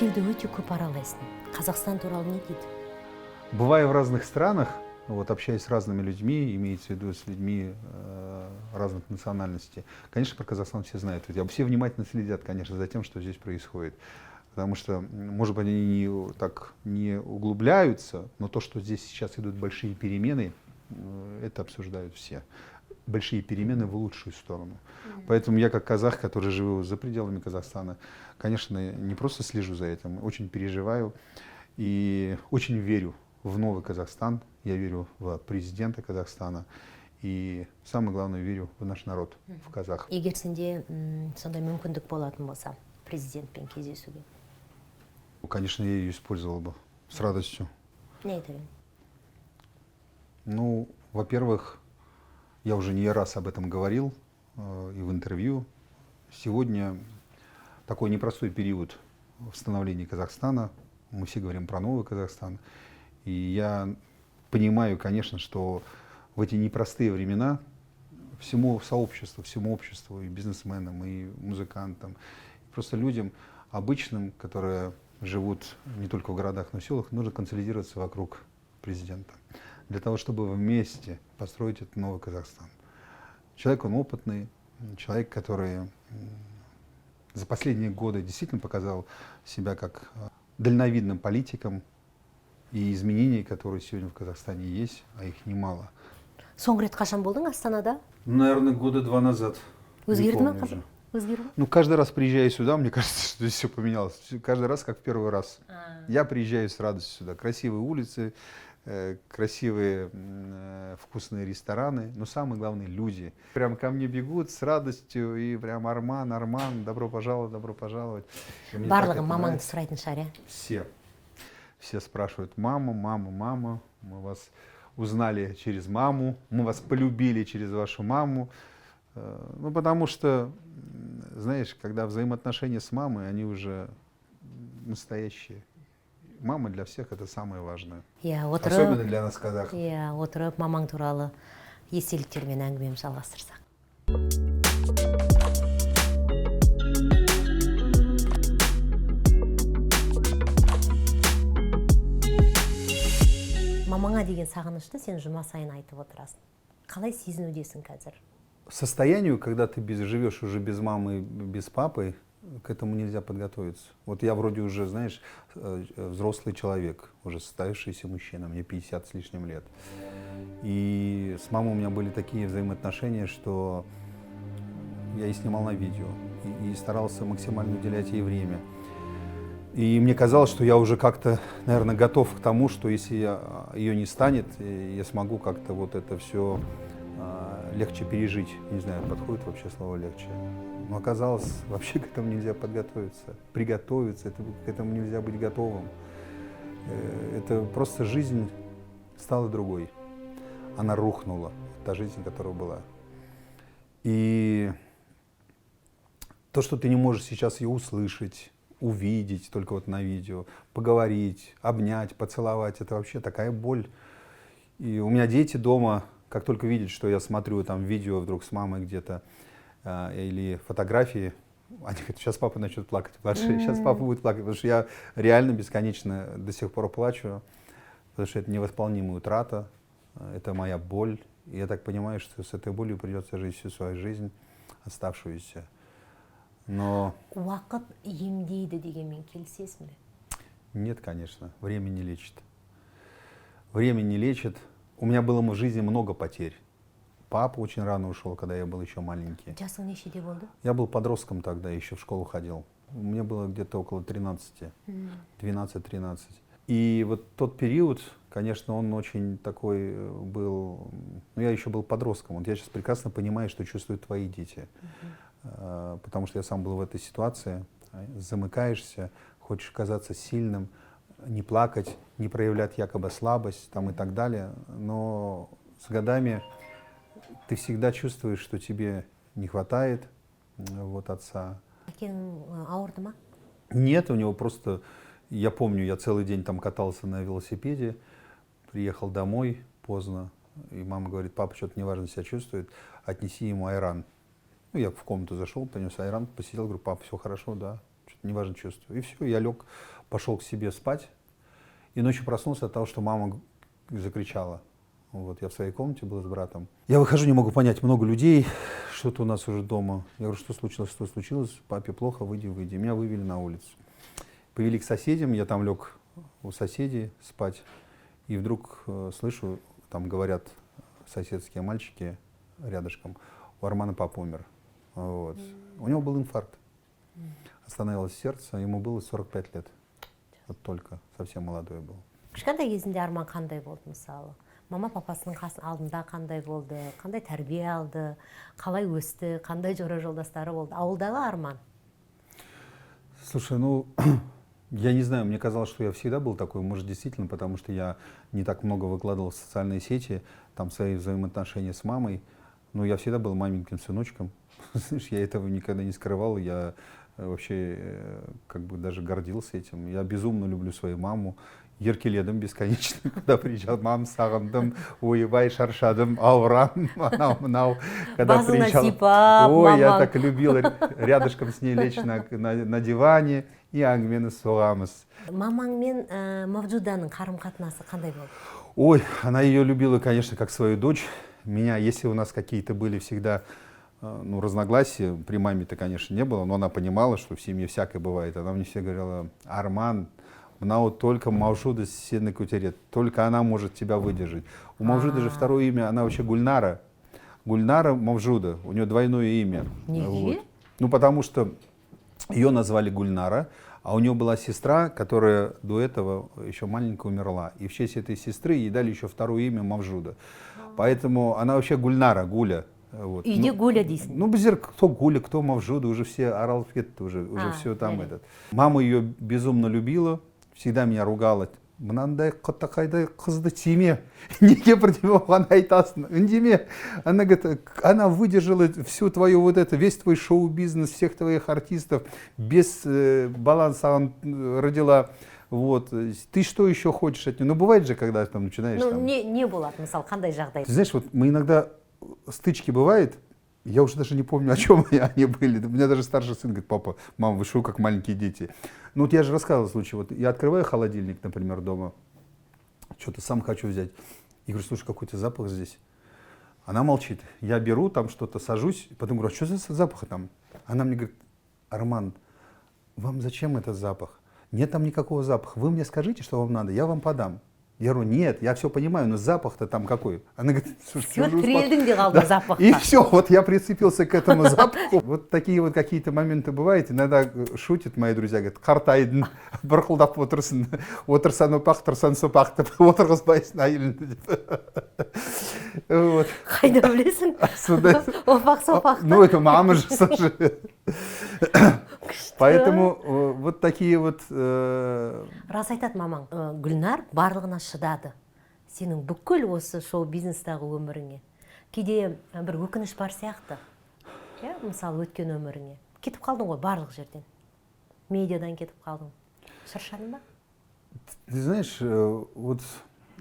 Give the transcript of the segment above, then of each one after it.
эфирде өте көп аралайсың. Қазақстан туралы не дейді? Бывая в разных странах, вот, общаясь с разными людьми, имеется в виду с людьми разных национальностей, конечно, про Казахстан все знают. Все внимательно следят, конечно, за тем, что здесь происходит. Потому что, может быть, они так не углубляются, но то, что здесь сейчас идут большие перемены, это обсуждают все. Большие перемены в лучшую сторону. Поэтому я, как казах, который живу за пределами Казахстана, конечно, не просто слежу за этим, очень переживаю и очень верю в новый Казахстан. Я верю в президента Казахстана и, самое главное, верю в наш народ, в казах. Егер сенде сондай мүмкіндік болатын болса, президентпен кездесуге? Конечно, я ее использовал бы с радостью. Не айтар едің? Ну, во-первых, я уже не раз об этом говорил и в интервью. Сегодня такой непростой период в становлении Казахстана. Мы все говорим про новый Казахстан. И я понимаю, конечно, что в эти непростые времена всему сообществу, всему обществу, и бизнесменам, и музыкантам, и просто людям обычным, которые живут не только в городах, но и в селах, нужно консолидироваться вокруг президента. Для того, чтобы вместе построить этот новый Казахстан. Человек, он опытный, человек, который за последние годы действительно показал себя как дальновидным политиком, и изменений, которые сегодня в Казахстане есть, а их немало. Соңғы рет қашан болдың Астанада? Наверное, года 2 назад. Өзгерді ма? Уже. Өзгерді? Ну, каждый раз приезжая сюда, мне кажется, что здесь все поменялось. Каждый раз, как в первый раз. Я приезжаю с радостью сюда. Красивые улицы, красивые вкусные рестораны, но самое главное, люди. Прям ко мне бегут с радостью и прям Арман, добро пожаловать. Барлығы мамаңды сұрайтын шығар, Все. Все спрашивают: мама, мы вас узнали через маму, мы вас полюбили через вашу маму. Ну, потому что, знаешь, когда взаимоотношения с мамой, они уже настоящие. Мама для всех это самое важное. Особенно для нас, казахов. Отырып, мамаң туралы естеліктермен әңгімемізді жалғастырсақ. Мамаңа деген сағынышты сен жұма сайын айтып отырасың. Қалай сезінудесің қазір? Состоянию, когда ты живешь уже без мамы, без папы, к этому нельзя подготовиться. Вот я вроде уже, знаешь, взрослый человек, уже состоявшийся мужчина, мне 50 с лишним лет. И с мамой у меня были такие взаимоотношения, что я и снимал на видео, и старался максимально уделять ей время. И мне казалось, что я уже как-то, наверное, готов к тому, что если ее не станет, я смогу как-то вот это все легче пережить. Не знаю, подходит вообще слово «легче». Но оказалось, вообще к этому нельзя подготовиться, приготовиться, к этому нельзя быть готовым. Это просто жизнь стала другой. Она рухнула, та жизнь, которая была. И то, что ты не можешь сейчас ее услышать, увидеть только вот на видео, поговорить, обнять, поцеловать, это вообще такая боль. И у меня дети дома, как только видят, что я смотрю там видео вдруг с мамой где-то или фотографии, они говорят: сейчас папа начнет плакать, младший, сейчас папа будет плакать, потому что я реально бесконечно до сих пор плачу, потому что это невосполнимая утрата, это моя боль. И я так понимаю, что с этой болью придется жить всю свою жизнь, оставшуюся. Но... Уақыт емдейді дегенмен келісесің бе? Нет, конечно. Время не лечит. Время не лечит. У меня было в жизни много потерь. Папа очень рано ушел, когда я был еще маленький. Жасың нешеде болды? Я был подростком тогда, еще в школу ходил. Мне было где-то около 13, 12-13. И вот тот период, конечно, он очень такой был... Ну, я еще был подростком. Вот я сейчас прекрасно понимаю, что чувствуют твои дети. Потому что я сам был в этой ситуации. Замыкаешься, хочешь казаться сильным, не плакать, не проявлять якобы слабость там, и так далее. Но с годами ты всегда чувствуешь, что тебе не хватает вот, отца. Әкең ауырды ма? Нет, у него просто... Я помню, я целый день там катался на велосипеде, приехал домой поздно, и мама говорит: папа что-то неважно себя чувствует, отнеси ему айран. Ну, я в комнату зашел, принес айран, посидел, говорю: папа, все хорошо, да, что-то неважно чувствую. И все, я лег, пошел к себе спать, и ночью проснулся от того, что мама закричала. Вот, я в своей комнате был с братом. Я выхожу, не могу понять, много людей, что-то у нас уже дома. Я говорю, что случилось, что случилось? Папе плохо, выйди, выйди. Меня вывели на улицу. Повели к соседям, я там лег у соседей спать. И вдруг слышу, там говорят соседские мальчики рядышком, у Армана папа умер. Вот. У него был инфаркт. Остановилось сердце, ему было 45 лет. Вот только, совсем молодой был. Кішкентай кезінде Арман қандай болды мысалы? Мама папасының алдында қандай болды? Қандай тәрбие алды? Қалай өсті? Қандай жора жолдастары болды? Ауылдағы Арман? Слушай, ну, я не знаю, мне казалось, что я всегда был такой, может, действительно, потому что я не так много выкладывал в социальные сети, там, свои взаимоотношения с мамой, но я всегда был маменьким сыночком. Знаешь, я этого никогда не скрывал, я вообще как бы даже гордился этим. Я безумно люблю свою маму. Еркеледім бесконечно, когда приезжал, мам, сағындым, ойбай, шаршадым, ауырам, анау-мынау. Когда приезжал, ой, я так любил рядышком с ней лечь на диване и әңгімені соғамыз. Мамаң мен Мавжуданың қарым-қатынасы қандай болды? Ой, она ее любила, конечно, как свою дочь. Меня, если у нас какие-то были всегда ну, разногласия, при маме-то, конечно, не было, но она понимала, что в семье всякое бывает. Она мне все говорила, Арман, вот только Мавжуда сильно кутерет, только она может тебя выдержать. У Мавжуды же второе имя, она вообще Гульнара. Гульнара Мавжуда, у нее двойное имя. Вот. Ну, потому что ее назвали Гульнара, а у нее была сестра, которая до этого еще маленькая умерла. И в честь этой сестры ей дали еще второе имя Мавжуда. Поэтому она вообще Гульнара, Гуля. Вот. И Гуля дейсің? Ну, безер, кто Гуля, кто Мавжуда, уже все орал, уже все там этот. Мама ее безумно любила. Всегда меня ругала. Мынандай қытақайдай қызды тиме, неге бірдеме оған айтасың, үндеме. Она говорит, она выдержала всю твою вот это, весь твой шоу-бизнес, всех твоих артистов, без баланса родила. Вот. Ты что еще хочешь от нее? Ну, бывает же, когда там начинаешь... Ну, там... не было, мысалы, қандай жағдай? Ты знаешь, вот мы иногда, стычки бывает, я уже даже не помню, о чем они были. У меня даже старший сын говорит, папа, мама, вы что, как маленькие дети? Ну вот я же рассказывал случай, вот я открываю холодильник, например, дома, что-то сам хочу взять, и говорю, слушай, какой-то запах здесь. Она молчит, я беру там что-то, сажусь, потом говорю, а что за запах там? Она мне говорит, Арман, вам зачем этот запах? Нет там никакого запаха, вы мне скажите, что вам надо, я вам подам. Я говорю, нет, я все понимаю, но запах-то там какой? Она говорит, слушай, запах. И все, вот я прицепился к этому запаху. Вот такие вот какие-то моменты бывают. Иногда шутят мои друзья, говорят, қартайдың, бұрқылдап отырсан опақ, тұрсан сопақ деп отырғызбайсың әйеліңді деп. Қайда білесің? Опақ-сопақ. Ну, это мама же, слушай. Поэтому вот такие вот... Рас айтады мамаң, Гүлнар барлығына шыдады. Сенің бүкіл осы шоу-бизнестағы өміріңе. Кейде бір өкініш бар сияқты. Мысалы, өткен өміріңе. Кетіп қалдың ғой барлық жерден. Медиадан кетіп қалдың. Шаршадың ба? Ты знаешь, вот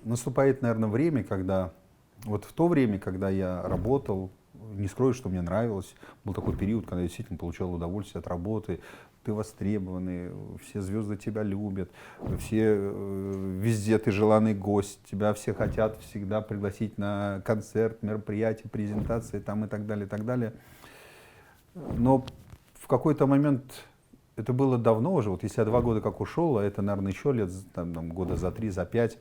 наступает, наверное, время, когда... Вот в то время, когда я работал, не скрою, что мне нравилось. Был такой период, когда я действительно получал удовольствие от работы. Ты востребованный, все звезды тебя любят, все, везде ты желанный гость, тебя все хотят всегда пригласить на концерт, мероприятие, презентации там, и так далее, и так далее. Но в какой-то момент, это было давно уже, вот если я 2 года как ушел, а это, наверное, еще лет, там, года за 3, за 5,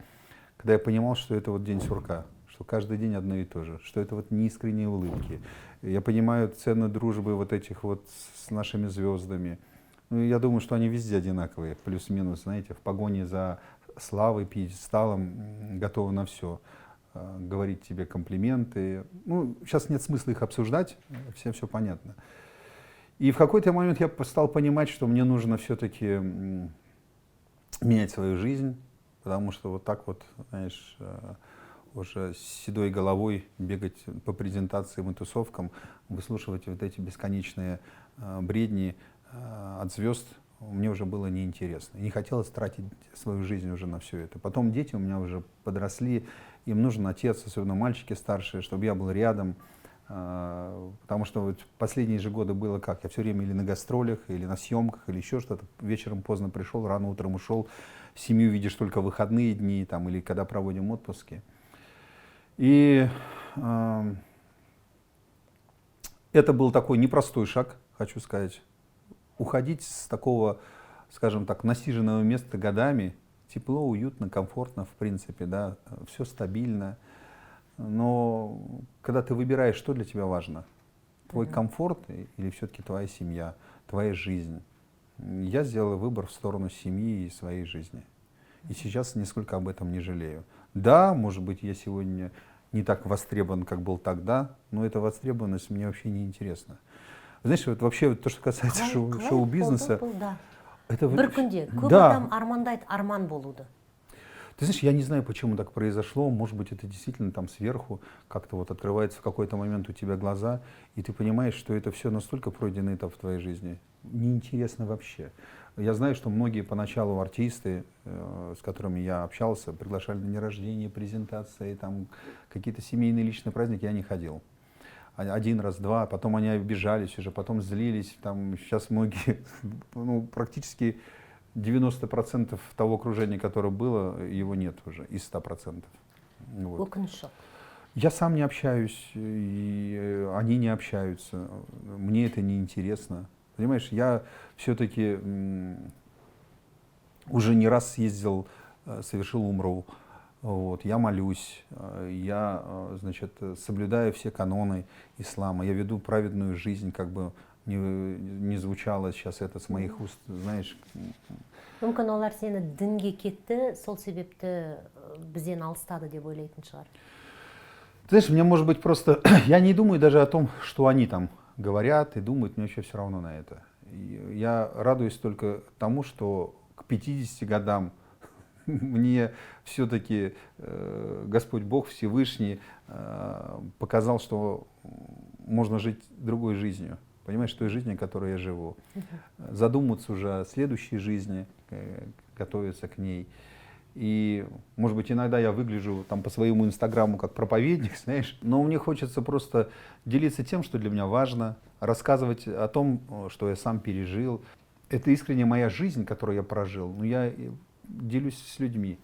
когда я понимал, что это вот день сурка. Что каждый день одно и то же, что это вот неискренние улыбки. Я понимаю цену дружбы вот этих вот с нашими звездами. Ну, я думаю, что они везде одинаковые, плюс-минус, знаете, в погоне за славой, пьедесталом готовы на все. Говорить тебе комплименты. Ну, сейчас нет смысла их обсуждать, всем все понятно. И в какой-то момент я стал понимать, что мне нужно все-таки менять свою жизнь, потому что вот так вот, знаешь, уже с седой головой бегать по презентациям и тусовкам, выслушивать вот эти бесконечные бредни от звезд, мне уже было неинтересно. Не хотелось тратить свою жизнь уже на все это. Потом дети у меня уже подросли, им нужен отец, особенно мальчики старшие, чтобы я был рядом. Потому что вот последние же годы было как? Я все время или на гастролях, или на съемках, или еще что-то. Вечером поздно пришел, рано утром ушел. Семью видишь только в выходные дни там, или когда проводим отпуски. И это был такой непростой шаг, хочу сказать. Уходить с такого, скажем так, насиженного места годами, тепло, уютно, комфортно, в принципе, да, все стабильно. Но когда ты выбираешь, что для тебя важно, твой комфорт или все-таки твоя семья, твоя жизнь, я сделал выбор в сторону семьи и своей жизни. И сейчас нисколько об этом не жалею. Да, может быть, я сегодня не так востребован, как был тогда, но эта востребованность мне вообще не интересна. Знаешь, вот вообще то, что касается шоу-бизнеса, это бір күнде көп да. адам армандайды арман болуды. Ты знаешь, я не знаю, почему так произошло. Может быть, это действительно там сверху как-то вот открывается в какой-то момент у тебя глаза, и ты понимаешь, что это все настолько пройденный этап в твоей жизни. Неинтересно вообще. Я знаю, что многие поначалу артисты, с которыми я общался, приглашали на дни рождения, презентации, там какие-то семейные личные праздники, я не ходил. Один раз, два, потом они обижались уже, потом злились. Там сейчас многие, ну, практически 90% того окружения, которое было, его нет уже, из 100%. Вот. Я сам не общаюсь, и они не общаются. Мне это не интересно. Понимаешь, я все-таки уже не раз съездил, совершил умру. Вот, я молюсь, я, значит, соблюдаю все каноны ислама, я веду праведную жизнь, как бы не звучало сейчас это с моих уст, знаешь. Мүмкін олар сені дінге кетті, сол себепті бізден алыстады деп ойлайтын шығар. Знаешь, мне может быть просто, я не думаю даже о том, что они там говорят и думают, мне вообще все равно на это. Я радуюсь только тому, что к 50 годам мне все-таки Господь Бог Всевышний показал, что можно жить другой жизнью. Понимаешь, той жизнью, которой я живу. Задуматься уже о следующей жизни, готовиться к ней. И, может быть, иногда я выгляжу там по своему инстаграму как проповедник, знаешь, но мне хочется просто делиться тем, что для меня важно, рассказывать о том, что я сам пережил. Это искренне моя жизнь, которую я прожил, но я делюсь с людьми.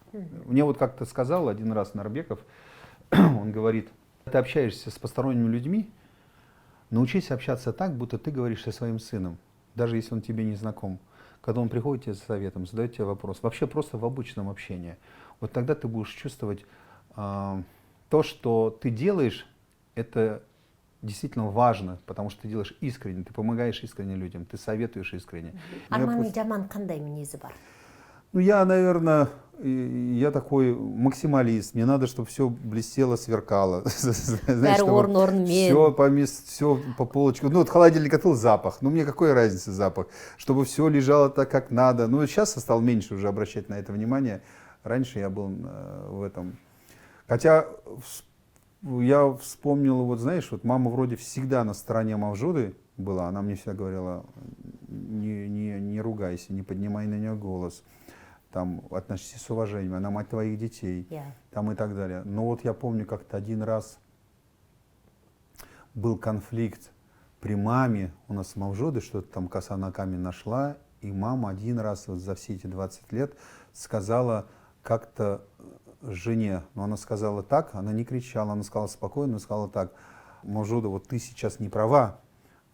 Мне вот как-то сказал один раз Нарбеков, он говорит, ты общаешься с посторонними людьми, научись общаться так, будто ты говоришь со своим сыном, даже если он тебе не знаком. Когда он приходит тебе за советом, задает тебе вопрос, вообще просто в обычном общении, вот тогда ты будешь чувствовать то, что ты делаешь, это действительно важно, потому что ты делаешь искренне, ты помогаешь искренне людям, ты советуешь искренне. Арманның жаман қандай мінезі бар? Ну, я, наверное, я такой максималист. Мне надо, чтобы все блестело, сверкало. Все по полочкам. Ну, вот холодильник открыл, запах. Ну, мне какой разница запах? Чтобы все лежало так, как надо. Ну, сейчас я стал меньше уже обращать на это внимание. Раньше я был в этом. Хотя я вспомнил, вот знаешь, вот мама вроде всегда на стороне Мавжуды была. Она мне всегда говорила, не ругайся, не поднимай на нее голос. Там, относись с уважением, она мать твоих детей, там и так далее. Но вот я помню, как-то один раз был конфликт при маме, у нас с Мавжудой что-то там коса на камень нашла, и мама один раз вот за все эти 20 лет сказала как-то жене, но она сказала так, она не кричала, она сказала спокойно, она сказала так, Мавжуда, вот ты сейчас не права,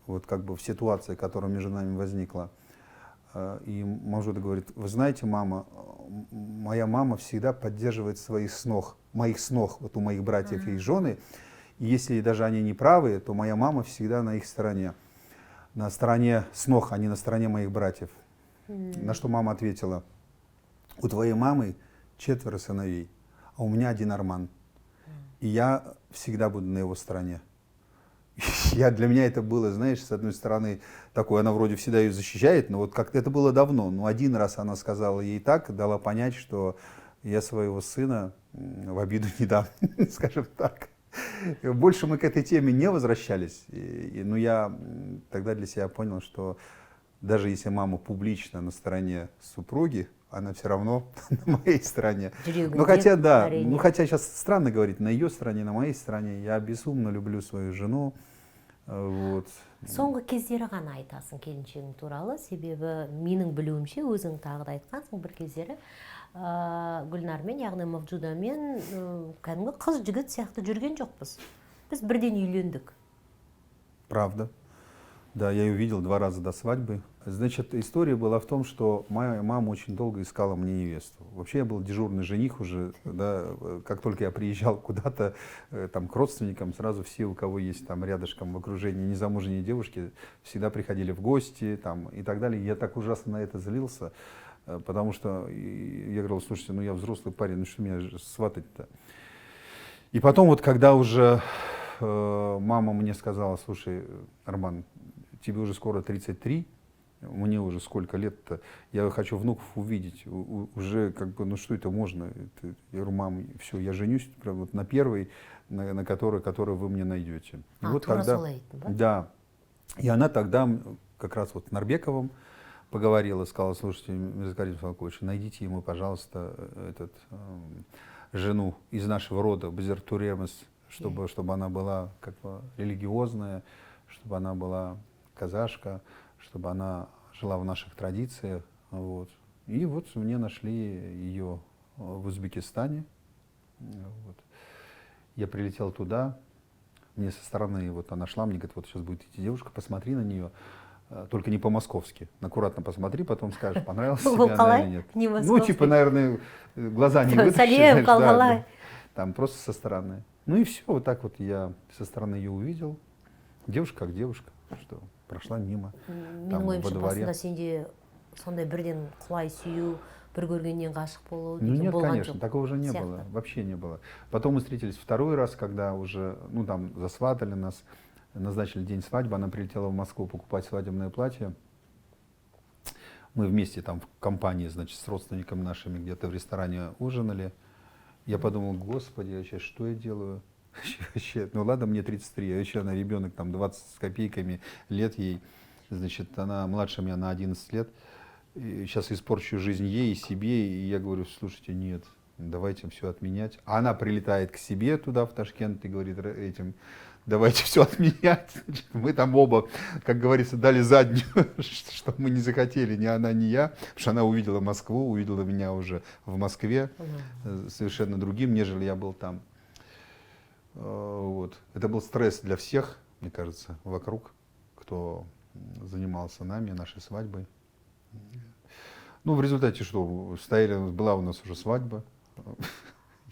вот как бы в ситуации, которая между нами возникла. И Мавжуда говорит, вы знаете, мама, моя мама всегда поддерживает моих снох, вот у моих братьев и жены. И если даже они не правы, то моя мама всегда на их стороне. На стороне снох, а не на стороне моих братьев. На что мама ответила, у твоей мамы 4 сыновей, а у меня 1 Арман. И я всегда буду на его стороне. Для меня это было, знаешь, с одной стороны, такое, она вроде всегда ее защищает, но вот как-то это было давно. Но один раз она сказала ей так, дала понять, что я своего сына в обиду не дам, скажем так. Больше мы к этой теме не возвращались. Но я тогда для себя понял, что даже если мама публично на стороне супруги, она все равно на моей стороне. Жүрегінде Ну хотя, да, әрине. ну хотя сейчас странно говорить, на ее стороне, на моей стороне. Я безумно люблю свою жену. Вот. Соңғы кездері ғана айтасың келіншегің туралы, себебі менің білуімше өзің тағы да айтқансың бір кездері Гүлнармен, яғни Мавжудамен кәдімгі қыз жігіт сияқты жүрген жоқпыз. Біз бірден үйлендік. Правда. Да, я ее видел 2 раза до свадьбы. Значит, история была в том, что моя мама очень долго искала мне невесту. Вообще я был дежурный жених уже, да, как только я приезжал куда-то там к родственникам, сразу все, у кого есть там рядышком в окружении незамужние девушки, всегда приходили в гости там, и так далее. Я так ужасно на это злился, потому что я говорил, слушайте, ну я взрослый парень, ну что меня сватать-то? И потом вот когда уже мама мне сказала, слушай, Арман, тебе уже скоро 33, мне уже сколько лет-то, я хочу внуков увидеть, уже как бы, ну что это можно? Я говорю, мам, все, я женюсь прям вот на первой, на которой вы мне найдете. И вот тогда, да, и она тогда как раз вот с Нарбековым поговорила, сказала, слушайте, Мирзакарим Салкович, найдите ему, пожалуйста, жену из нашего рода, Базир Туремес, чтобы она была как бы религиозная, чтобы она была казашка, чтобы она жила в наших традициях. Вот. И вот мне нашли ее в Узбекистане. Вот. Я прилетел туда, мне со стороны, вот она шла, мне говорит, вот сейчас будет идти девушка, посмотри на нее, только не по-московски. Аккуратно посмотри, потом скажешь, понравилась тебе она или нет. Ну, типа, наверное, глаза не вытащишь, да, там просто со стороны. Ну и все, вот так вот я со стороны ее увидел. Девушка как девушка, что прошла мимо. Менің ойымша басында сенде сондай бірден құлай сүю, бір көргеннен ғашық болу ну нет, болған конечно, жоқ. такого же не было, вообще не было. Потом мы встретились 2-й раз, когда уже, ну там засватали нас, назначили день свадьбы, она прилетела в Москву покупать свадебное платье. Мы вместе там в компании, значит, с родственниками нашими где-то в ресторане ужинали. Я подумал, господи, а сейчас что я делаю? Вообще, ну ладно, мне 33, а еще она ребенок, там 20 с копейками лет ей, значит, она младше меня на 11 лет. И сейчас испорчу жизнь ей и себе, и я говорю, слушайте, нет, давайте все отменять. А она прилетает к себе туда, в Ташкент, и говорит этим, давайте все отменять. Значит, мы там оба, как говорится, дали заднюю, что мы не захотели, ни она, ни я, потому что она увидела Москву, увидела меня уже в Москве, совершенно другим, нежели я был там. Вот. Это был стресс для всех, мне кажется, вокруг, кто занимался нами, нашей свадьбой. Ну, в результате что? Была у нас уже свадьба.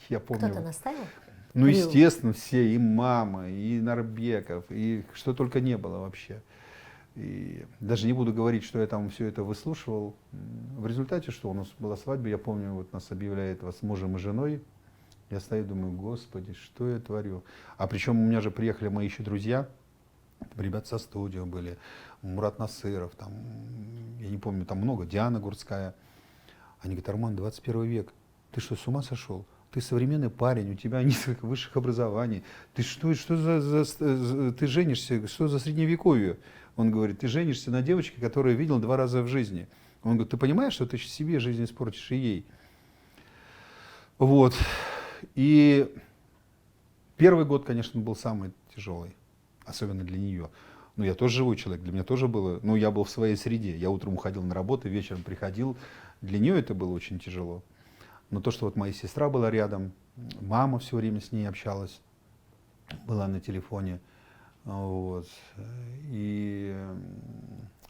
Я помню. Кто-то наставил? Ну, естественно, все, и мама, и Нарбеков, и что только не было вообще. И даже не буду говорить, что я там все это выслушивал. В результате что? У нас была свадьба, я помню, вот нас объявляет вас мужем и женой. Я стою, думаю, господи, что я творю? А причем у меня же приехали мои еще друзья, ребята со студио были, Мурат Насыров, там, я не помню, там много, Диана Гурцкая. Они говорят, Арман, 21 век, ты что, с ума сошел? Ты современный парень, у тебя несколько высших образований. Ты что ты женишься, что за средневековье? Он говорит, ты женишься на девочке, которую видел 2 раза в жизни. Он говорит, ты понимаешь, что ты себе жизнь испортишь и ей? Вот. И 1-й год, конечно, был самый тяжелый, особенно для нее. Ну, я тоже живой человек, для меня тоже было, ну, я был в своей среде. Я утром уходил на работу, вечером приходил. Для нее это было очень тяжело. Но то, что вот моя сестра была рядом, мама все время с ней общалась, была на телефоне. Вот. И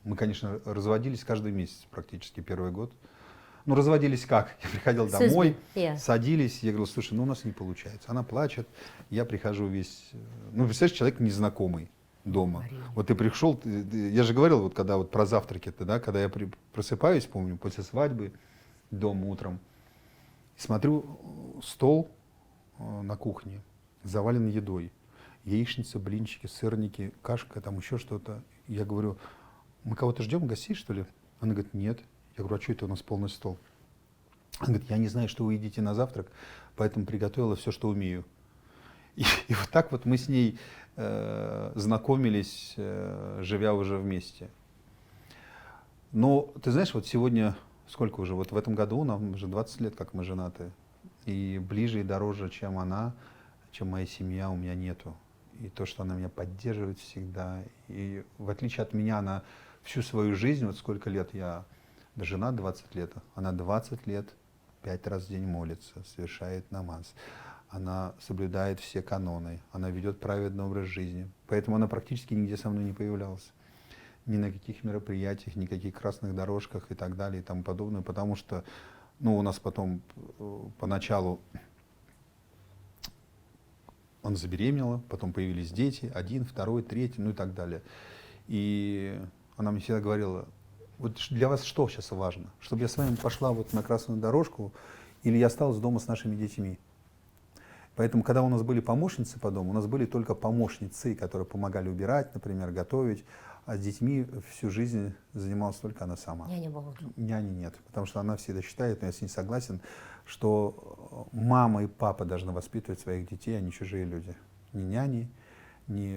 мы, конечно, разводились каждый месяц практически 1-й год. Ну, разводились как? Я приходил домой, садились, я говорил, слушай, ну у нас не получается. Она плачет, я прихожу весь, ну, представляешь, человек незнакомый дома. Мария. Вот ты пришел, я же говорил, вот когда вот про завтраки-то, да, когда я просыпаюсь, помню, после свадьбы, дома утром, смотрю, стол на кухне завален едой. Яичница, блинчики, сырники, кашка, там еще что-то. Я говорю, мы кого-то ждем, гостей, что ли? Она говорит, нет. Я говорю, а что это у нас полный стол? Она говорит, я не знаю, что вы едите на завтрак, поэтому приготовила все, что умею. И вот так вот мы с ней знакомились, живя уже вместе. Но ты знаешь, вот сегодня сколько уже, вот в этом году нам уже 20 лет, как мы женаты. И ближе и дороже, чем она, чем моя семья, у меня нету. И то, что она меня поддерживает всегда. И в отличие от меня, она всю свою жизнь, вот сколько лет я женат, 20 лет, она 20 лет 5 раз в день молится, совершает намаз. Она соблюдает все каноны, она ведет праведный образ жизни. Поэтому она практически нигде со мной не появлялась. Ни на каких мероприятиях, никаких красных дорожках и так далее и тому подобное. Потому что у нас потом поначалу она забеременела, потом появились дети, один, второй, третий, и так далее. И она мне всегда говорила, вот для вас что сейчас важно? Чтобы я с вами пошла вот на красную дорожку или я осталась дома с нашими детьми? Поэтому, когда у нас были помощницы по дому, у нас были только помощницы, которые помогали убирать, например, готовить, а с детьми всю жизнь занималась только она сама. Няня была. Няни нет, потому что она всегда считает, но я с ней согласен, что мама и папа должны воспитывать своих детей, а не чужие люди. Ни няни, ни,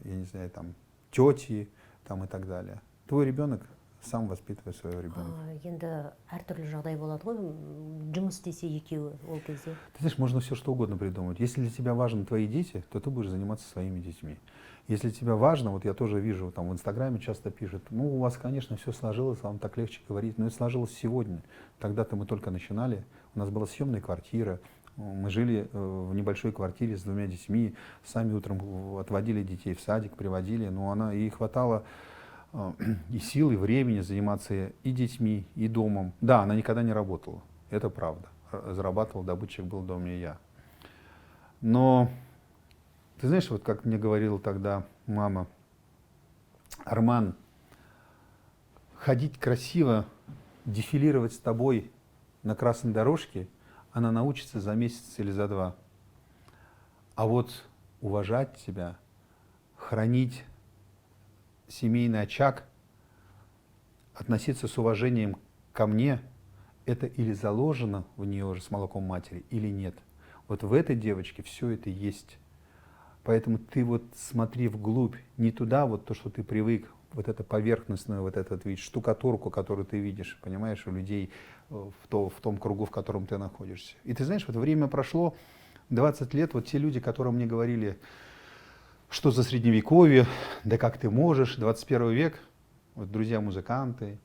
я не знаю, там, тети там, и так далее. Твой ребенок сам воспитывает своего ребенка. Енді әртүрлі жағдай болады ғой, жұмыс істесе екеуі ол кезде. Ты знаешь, можно все что угодно придумать. Если для тебя важны твои дети, то ты будешь заниматься своими детьми. Если тебе важно, вот я тоже вижу, там в Инстаграме часто пишут, у вас, конечно, все сложилось, вам так легче говорить, но это сложилось сегодня. Тогда-то мы только начинали, у нас была съемная квартира, мы жили в небольшой квартире с 2 детьми, сами утром отводили детей в садик, приводили, но она ей хватало и сил, и времени заниматься и детьми, и домом. Да, она никогда не работала, это правда. Зарабатывал, добытчик был в доме и я. Но ты знаешь, вот как мне говорила тогда мама, Арман, ходить красиво, дефилировать с тобой на красной дорожке, она научится за месяц или за 2. А вот уважать тебя, хранить семейный очаг, относиться с уважением ко мне, это или заложено в нее уже с молоком матери, или нет. Вот в этой девочке все это есть. Поэтому ты вот смотри вглубь, не туда, вот то, что ты привык, вот это поверхностную, вот этот вид, штукатурку, которую ты видишь, понимаешь, у людей в том кругу, в котором ты находишься. И ты знаешь, вот время прошло, 20 лет, вот те люди, которые мне говорили, что за средневековье, да как ты можешь, 21 век, вот друзья-музыканты,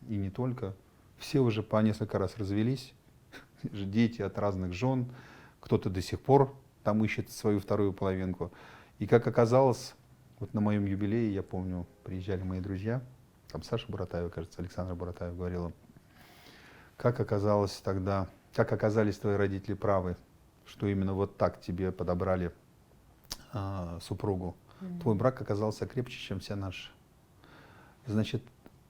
и не только, все уже по несколько раз развелись, дети от разных жен, кто-то до сих пор там ищет свою вторую половинку. И как оказалось, вот на моем юбилее, я помню, приезжали мои друзья, там Саша Буратаева, кажется, Александра Буратаева говорила, как оказалось тогда, как оказались твои родители правы, что именно вот так тебе подобрали супругу. Твой брак оказался крепче, чем все наши. Значит,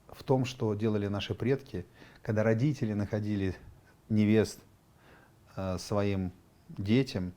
в том, что делали наши предки, когда родители находили невест своим детям,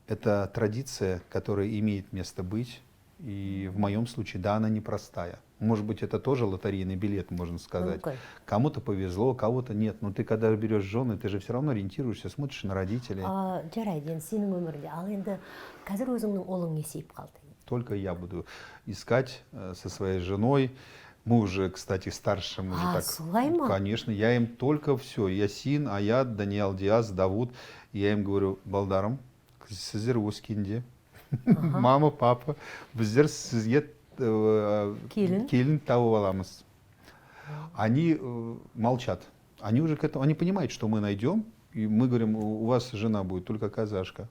это традиция, которая имеет место быть. И в моем случае, да, она непростая. Может быть, это тоже лотерейный билет, можно сказать. Кому-то повезло, кого-то нет. Но ты, когда берешь жены, ты же все равно ориентируешься, смотришь на родителей. Жарайды, енді сенің өмірінде. Ал енді қазір өзіңнің ұлың есейіп қалды. Только я буду искать со своей женой. Мы уже, кстати, старше. Мы уже так, солай ма? Конечно, я им только все. Ясин, Аят, Даниал Диас, Давуд. Я им говорю, балдарым, сіздер өскенде, мама, папа, біздер сізге келін тауып аламыз. Они молчат. Они уже к этому, они понимают, что мы найдем, и мы говорим, у вас жена будет только казашка.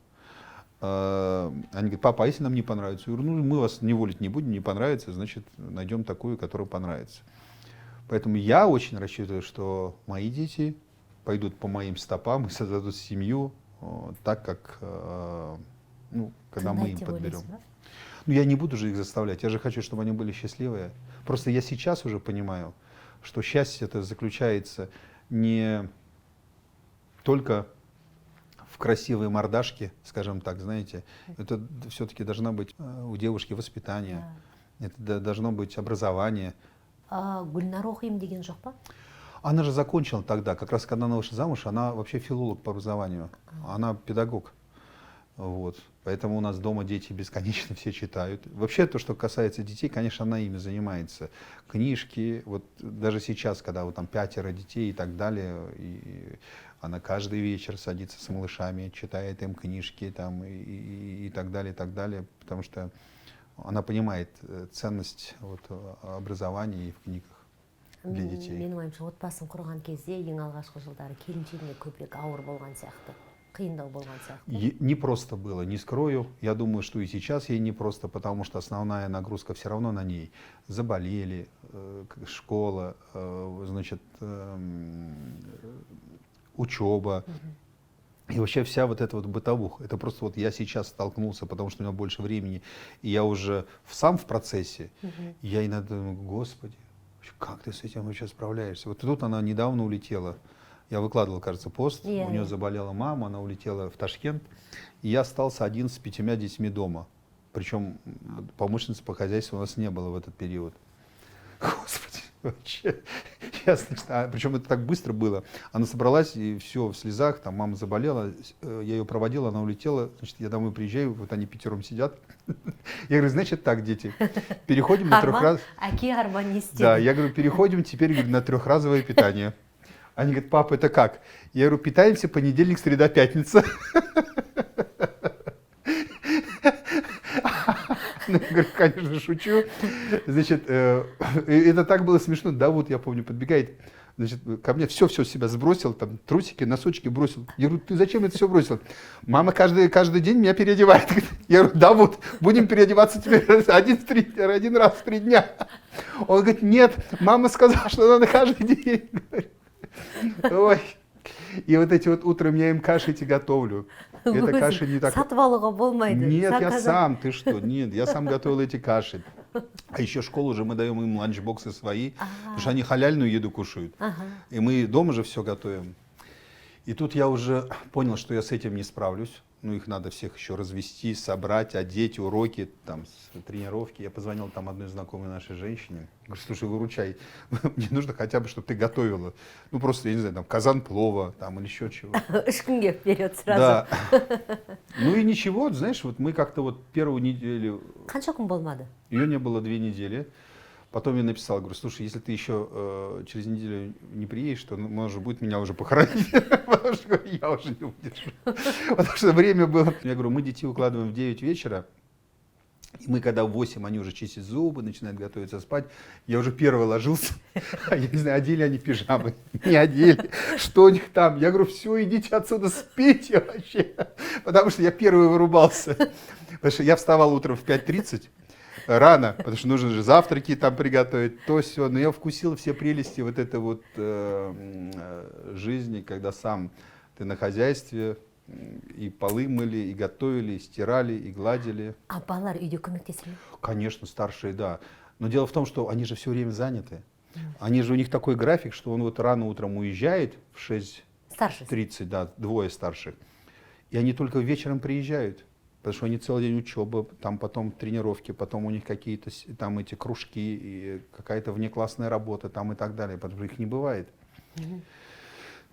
Они говорят, папа, а если нам не понравится? Я говорю, мы вас не волить не будем, не понравится, значит, найдем такую, которая понравится. Поэтому я очень рассчитываю, что мои дети пойдут по моим стопам и создадут семью так, как когда мы им подберем. Я не буду же их заставлять, я же хочу, чтобы они были счастливые. Просто я сейчас уже понимаю, что счастье это заключается не только в красивой мордашке, скажем так, знаете, это все-таки должно быть у девушки воспитание, это должно быть образование. Гүлнар оқимын деген жоқ па? Она же закончила тогда, как раз когда она вышла замуж, она вообще филолог по образованию, она педагог. Вот. Поэтому у нас дома дети бесконечно все читают. Вообще, то, что касается детей, конечно, она ими занимается. Книжки, вот даже сейчас, когда вот там 5 детей и так далее, и она каждый вечер садится с малышами, читает им книжки там, и так далее, потому что она понимает ценность вот, образования и в книгах для детей. Менің ойымша отбасын құрған кезде ең алғашқы жылдары келіншегіне көбірек ауыр болған сияқты, қиындау болған сияқты. Не просто было, не скрою. Я думаю, что и сейчас ей не просто, потому что основная нагрузка все равно на ней. Заболели, школа, значит, учеба. И вообще вся вот эта вот бытовуха. Это просто вот я сейчас столкнулся, потому что у меня больше времени, и я уже сам в процессе. И я иногда думаю, Господи, как ты с этим вообще справляешься? Вот тут она недавно улетела. Я выкладывал, кажется, пост. У нее заболела мама, она улетела в Ташкент. И я остался один с 5 детьми дома. Причем помощницы по хозяйству у нас не было в этот период. Господи, вообще. Причем это так быстро было. Она собралась, и все, в слезах, там мама заболела, я ее проводил, она улетела. Значит, я домой приезжаю, вот они 5 сидят. Я говорю, значит так, дети, переходим на трехразовое... Да, я говорю, переходим теперь, говорю, на трехразовое питание. Они говорят, папа, это как? Я говорю, питаемся понедельник, среда, пятница. Я говорю, конечно, шучу. Значит, это так было смешно. Давуд, я помню, подбегает, значит, ко мне все себя сбросил, там трусики, носочки бросил. Я говорю, ты зачем это все бросил? Мама каждый день меня переодевает. Я говорю, Давуд, будем переодеваться теперь один раз в 3 дня. Он говорит, нет, мама сказала, что надо каждый день. Ой. И вот эти вот утром я им каши эти готовлю. Это каши не так... Сатып алуға болмайды. Нет, я сам, ты что? Нет, я сам готовил эти каши. А еще школу же мы даем им ланчбоксы свои, потому что они халяльную еду кушают. И мы дома же все готовим. И тут я уже понял, что я с этим не справлюсь. Ну, их надо всех еще развести, собрать, одеть, уроки, там, тренировки. Я позвонил там одной знакомой нашей женщине. Говорю, слушай, выручай, мне нужно хотя бы, чтобы ты готовила. Ну, просто, я не знаю, там, казан плова, там, или еще чего. 3 күнге вперед сразу. Да. Ну и ничего, знаешь, вот мы как-то вот первую неделю... Қанша күн болмады? Ее не было 2 недели. Потом я написал, говорю, слушай, если ты еще через неделю не приедешь, то, может быть, меня уже похоронить, потому что я уже не удержу. Потому что время было... Я говорю, мы детей укладываем в 9 вечера, и мы когда в 8, они уже чистят зубы, начинают готовиться спать, я уже первый ложился, я не знаю, одели они пижамы, не одели, что у них там. Я говорю, все, идите отсюда, спите вообще, потому что я первый вырубался. Потому что я вставал утром в 5:30, рано, потому что нужно же завтраки там приготовить, то все. Но я вкусил все прелести вот этой вот жизни, когда сам ты на хозяйстве, и полы мыли, и готовили, и стирали, и гладили. А балалар үйде көмектесіп? Конечно, старшие, да. Но дело в том, что они же все время заняты. Они же, у них такой график, что он вот рано утром уезжает в 6:30, да, 2 старших. И они только вечером приезжают. Потому что они целый день учеба, там потом тренировки, потом у них какие-то там эти кружки, и какая-то внеклассная работа там и так далее, потому что их не бывает.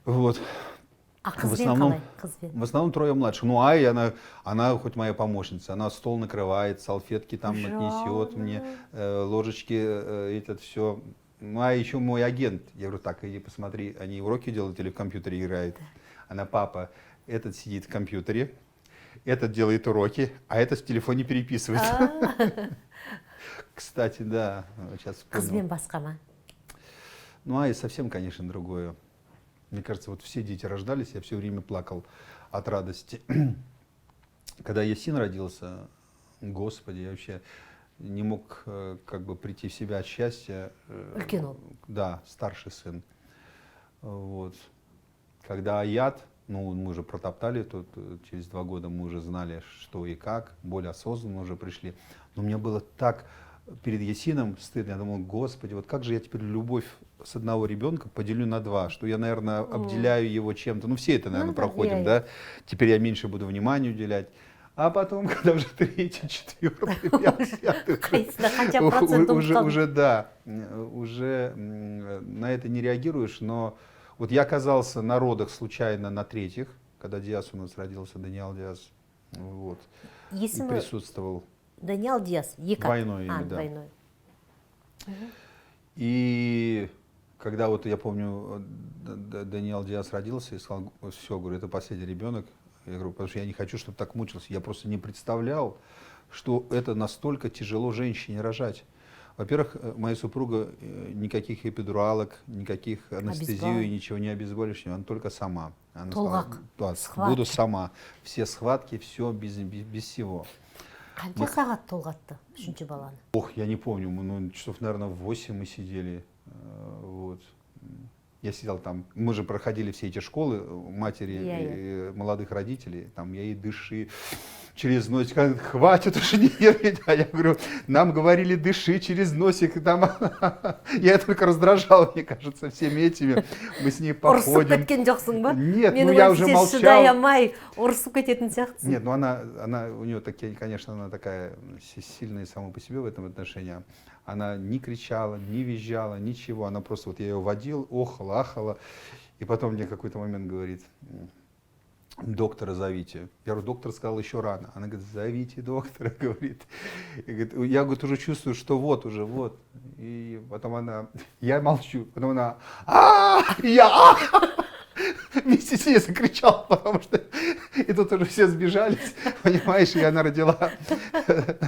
Вот. А қызбен қалай? В основном 3 младших. Ну, Ая, она хоть моя помощница, она стол накрывает, салфетки там отнесет мне, ложечки, это все. Ну, а еще мой агент. Я говорю, так, иди посмотри, они уроки делают или в компьютере играют? Она, папа, этот сидит в компьютере, этот делает уроки, а этот в телефоне переписывается. Кстати, да, сейчас вспомнил. Қызбен басқа ма? Ну, Ая совсем, конечно, другое. Мне кажется, вот все дети рождались, я все время плакал от радости. Когда Ясин родился, Господи, я вообще не мог как бы прийти в себя от счастья. Да, старший сын. Вот. Когда Аят, ну, мы уже протоптали, тут через 2 года мы уже знали, что и как, более осознанно уже пришли. Но мне было так перед Ясином стыдно, я думал, Господи, вот как же я теперь любовь с одного ребенка поделю на 2, что я, наверное, обделяю его чем-то. Ну, все это, наверное, проходим, да? Теперь я меньше буду внимания уделять. А потом, когда уже 3-й, 4-й, 5-й, уже, да, уже на это не реагируешь, но вот я оказался на родах случайно на 3-х, когда Диас у нас родился, Даниэл Диас. Вот. И Есімі присутствовал. Даниэл Диас. Екі ат. Двойное имя, да. Двойное. И когда вот я помню, Даниэл Диас родился и сказал, все, говорю, это последний ребенок. Я говорю, потому что я не хочу, чтобы так мучился. Я просто не представлял, что это настолько тяжело женщине рожать. Во-первых, моя супруга никаких эпидуралок, никаких анестезию, ничего не обезболивающего, она только сама. Она сказала, да, буду сама. Все схватки, все без всего. Қанша сағат толғатты үшінші баланы? Ох, я не помню, ну, часов, наверное, в 8 мы сидели. Вот. Я сидел там, мы же проходили все эти школы матери молодых родителей, там я ей дыши через носик, хватит уже не нервничать, а я говорю, нам говорили дыши через носик, там, я только раздражал, мне кажется, всеми этими, мы с ней походим. Ұрысып кеткен жоқсың ба? Нет, ну я уже молчал. Шыдай алмай ұрысып кететін сияқтысың. Нет, ну она, у нее такие, конечно, она такая сильная сама по себе в этом отношении. Она не кричала, не визжала, ничего. Она просто, вот я ее водил, охала, ахала. И потом мне какой-то момент говорит, доктора зовите. Я говорю, доктор сказал, еще рано. Она говорит, зовите доктора, говорит. Я, говорит, уже чувствую, что вот уже, вот. И потом она, я молчу, потом она, я вместе с ней закричал, потому что и тут уже все сбежались, понимаешь, и она родила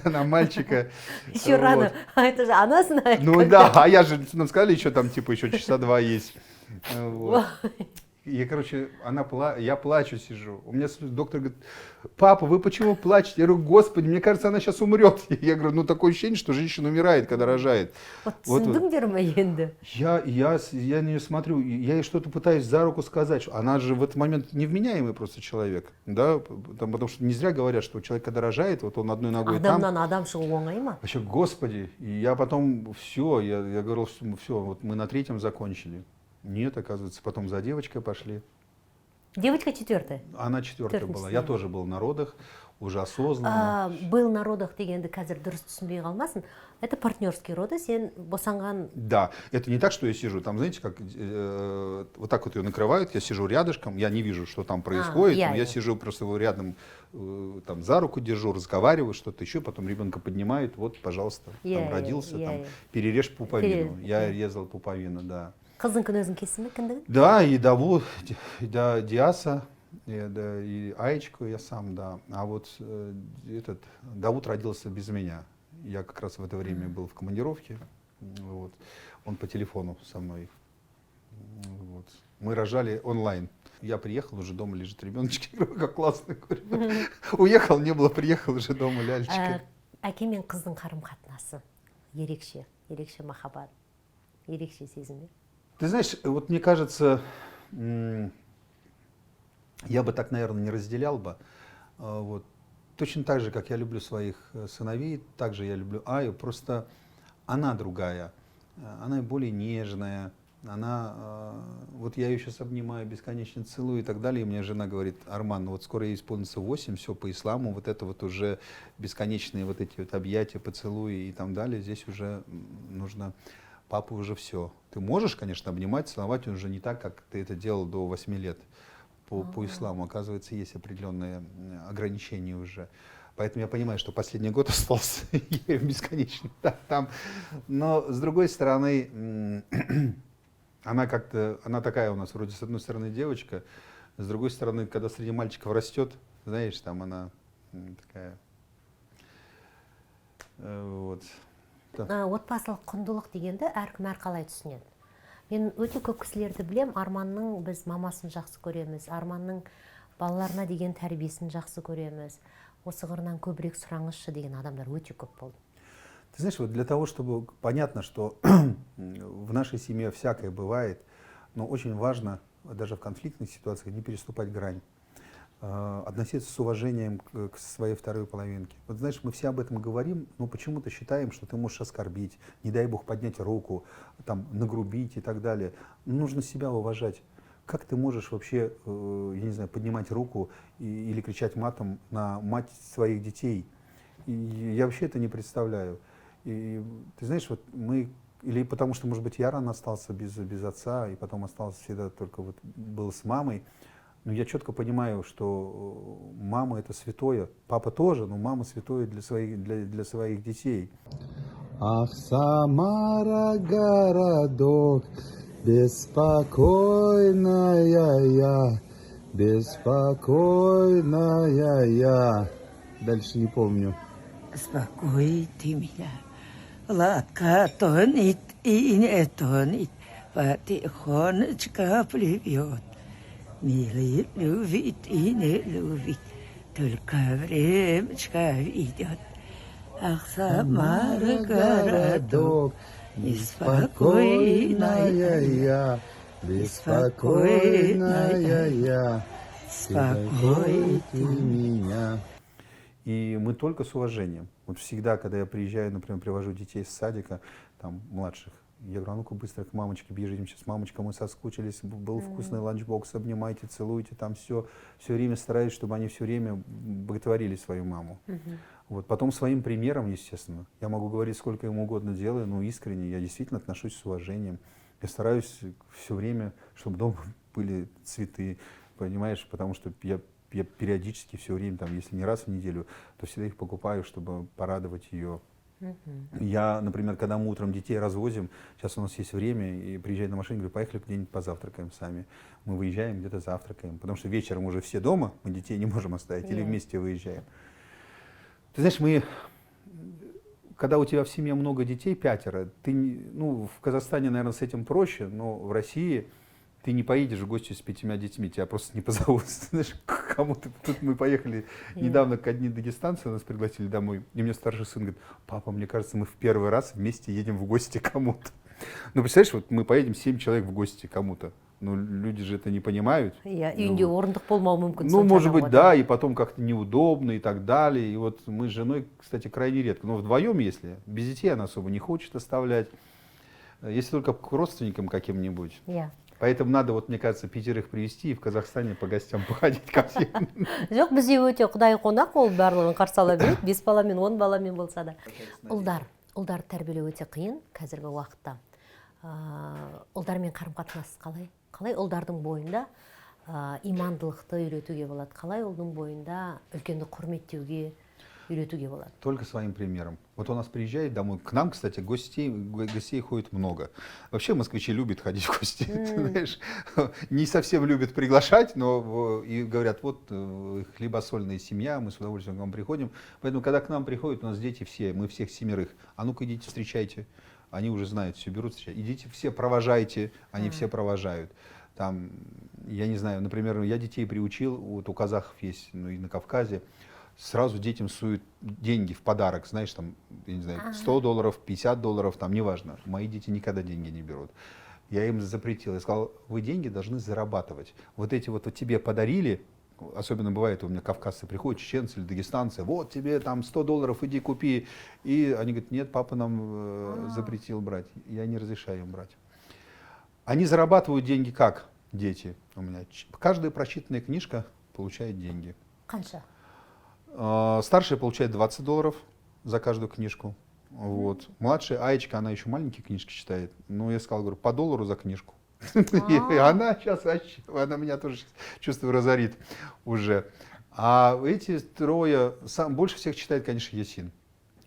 на мальчика. Еще вот. Рано, а это же она знает. Ну да, а я же, нам сказали, еще там типа еще часа 2 есть. Вот. И, короче, я плачу, сижу. У меня доктор говорит, папа, вы почему плачете? Я говорю, господи, мне кажется, она сейчас умрет. Я говорю, ну такое ощущение, что женщина умирает, когда рожает. Вот. Я на нее смотрю, я ей что-то пытаюсь за руку сказать. Она же в этот момент невменяемый просто человек. Да? Потому что не зря говорят, что человек, когда рожает, вот он одной ногой там. Вообще, господи. И я потом, все, я говорил, все, вот мы на 3-м закончили. Нет, оказывается, потом за девочкой пошли. Девочка 4-я? Она 4-я была. Я тоже был на родах, уже осознанно. Был на родах дегенді қазір дұрыс түсінбей қалмасын. Это партнерские роды, сен босанған... Да, это не так, что я сижу, там, знаете, как вот так вот ее накрывают, я сижу рядышком, я не вижу, что там происходит, я сижу просто рядом, там, за руку держу, разговариваю, что-то еще, потом ребенка поднимают, вот, пожалуйста, там родился, там, перережь пуповину. Я резал пуповину, да. Қыздың өзің кестің бе, кіндігін? Да, и Диаса, и Аечку я сам, да. А вот этот Давуд родился без меня. Я как раз в это время был в командировке. Вот. Он по телефону со мной. Вот. Мы рожали онлайн. Я приехал, уже дома лежит ребеночек. Я говорю, как классно. Уехал, не было, приехал, уже дома лялечка. Әке мен қыздың қарым-қатынасы ерекше махаббат, ерекше сезім. Ты знаешь, вот мне кажется, я бы так, наверное, не разделял бы. Вот. Точно так же, как я люблю своих сыновей, так же я люблю Аю, просто она другая, она более нежная, она, вот я ее сейчас обнимаю, бесконечно целую и так далее, и мне жена говорит, Арман, ну вот скоро ей исполнится 8, все по исламу, вот это вот уже бесконечные вот эти вот объятия, поцелуи и так далее, здесь уже нужно... Папа уже все. Ты можешь, конечно, обнимать, целовать, он уже не так, как ты это делал до 8 лет по исламу. Оказывается, есть определенные ограничения уже. Поэтому я понимаю, что последний год остался бесконечно там. Но с другой стороны, она такая у нас, вроде с одной стороны девочка, с другой стороны, когда среди мальчиков растет, знаешь, там она такая, вот. Отбасылық құндылық дегенді әркім әрқалай түсінеді. Мен өте көп кісілерді білем, Арманның біз мамасын жақсы көреміз, Арманның балаларына деген тәрбиесін жақсы көреміз, осы қырынан көбірек сұраңызшы деген адамдар өте көп болды. Ты знаешь, вот для того, чтобы понятно, что в нашей семье всякое бывает, но очень важно даже в конфликтных ситуациях не переступать грань. Относиться с уважением к своей второй половинке. Вот знаешь, мы все об этом говорим, но почему-то считаем, что ты можешь оскорбить, не дай бог поднять руку, там, нагрубить и так далее. Нужно себя уважать. Как ты можешь вообще, я не знаю, поднимать руку или кричать матом на мать своих детей? И я вообще это не представляю. И ты знаешь, вот мы, или потому что, может быть, я рано остался без отца, и потом остался всегда только вот был с мамой. Но я четко понимаю, что мама это святое, папа тоже, но мама святое для своих детей. Ах, Самара, городок, беспокойная я, беспокойная я. Дальше не помню. Спокой ты меня, лодка тонет и не тонет, потихонечку плывет. Милый любит и не любит, только времечко ведет. Ах, Самара, городок, неспокойная я, беспокойная я, спокой ты меня. И мы только с уважением. Вот всегда, когда я приезжаю, например, привожу детей с садика, там, младших, я говорю, а ну-ка быстро к мамочке бежим, сейчас мамочка, мы соскучились, был вкусный ланчбокс, обнимайте, целуйте, там все время стараюсь, чтобы они все время боготворили свою маму. Вот. Потом своим примером, естественно, я могу говорить сколько им угодно делаю, но искренне, я действительно отношусь с уважением. Я стараюсь все время, чтобы дома были цветы, понимаешь, потому что я периодически все время, там, если не раз в неделю, то всегда их покупаю, чтобы порадовать ее. Я, например, когда мы утром детей развозим, сейчас у нас есть время, и приезжаю на машине, говорю, поехали где-нибудь позавтракаем сами. Мы выезжаем, где-то завтракаем, потому что вечером уже все дома, мы детей не можем оставить, или вместе выезжаем. Ты знаешь, когда у тебя в семье много детей, 5, ну, в Казахстане, наверное, с этим проще, но в России ты не поедешь в гости с 5 детьми, тебя просто не позовут. Знаешь, кому-то. Тут мы поехали недавно к одни дагестанцы, нас пригласили домой, и мне старший сын говорит, папа, мне кажется, мы в первый раз вместе едем в гости кому-то. Ну, представляешь, вот мы поедем 7 человек в гости кому-то. Ну, люди же это не понимают. Үйінде орындық болмауы мүмкін. Ну, может быть, да, и потом как-то неудобно и так далее. И вот мы с женой, кстати, крайне редко, но вдвоем, если, без детей она особо не хочет оставлять, если только к родственникам каким-нибудь. Поэтому надо, вот, мне кажется, 5 привезти и в Казахстане по гостям походить ко всем. Жоқ, бізде өте құдай қонақ, ол барлығын қарсы ала береді, 5 баламен, 10 баламен болса да. Ұлдар тәрбиелеу өте қиын қазіргі уақытта. Ұлдармен қарым-қатынас қалай? Қалай ұлдардың бойында имандылықты үйретуге болады? Қалай ұлдың бойында үлкенді құрметтеуге үйретуге болады? Только своим примером. Вот у нас приезжает домой, к нам, кстати, гостей ходит много. Вообще москвичи любят ходить в гости, знаешь, не совсем любят приглашать, но и говорят, вот хлебосольная семья, мы с удовольствием к вам приходим. Поэтому, когда к нам приходят, у нас дети все, мы всех 7, а ну-ка идите встречайте. Они уже знают, все берут, встречать. Идите все провожайте, они все провожают. Там, я не знаю, например, я детей приучил, вот у казахов есть, ну и на Кавказе, сразу детям суют деньги в подарок, знаешь, там, я не знаю, $100, $50, там, неважно. Мои дети никогда деньги не берут. Я им запретил, я сказал, вы деньги должны зарабатывать. Вот эти вот тебе подарили, особенно бывает, у меня кавказцы приходят, чеченцы или дагестанцы, вот тебе там $100, иди купи. И они говорят, нет, папа нам запретил брать, я не разрешаю им брать. Они зарабатывают деньги как, дети у меня? Каждая прочитанная книжка получает деньги. Қанша? Старшая получает $20 за каждую книжку. Вот. Младшая Аечка, она еще маленькие книжки читает. Ну, я сказал, говорю, по $1 за книжку. И она сейчас вообще, она меня тоже, чувствую, разорит уже. А эти 3, больше всех читает, конечно, Ясин.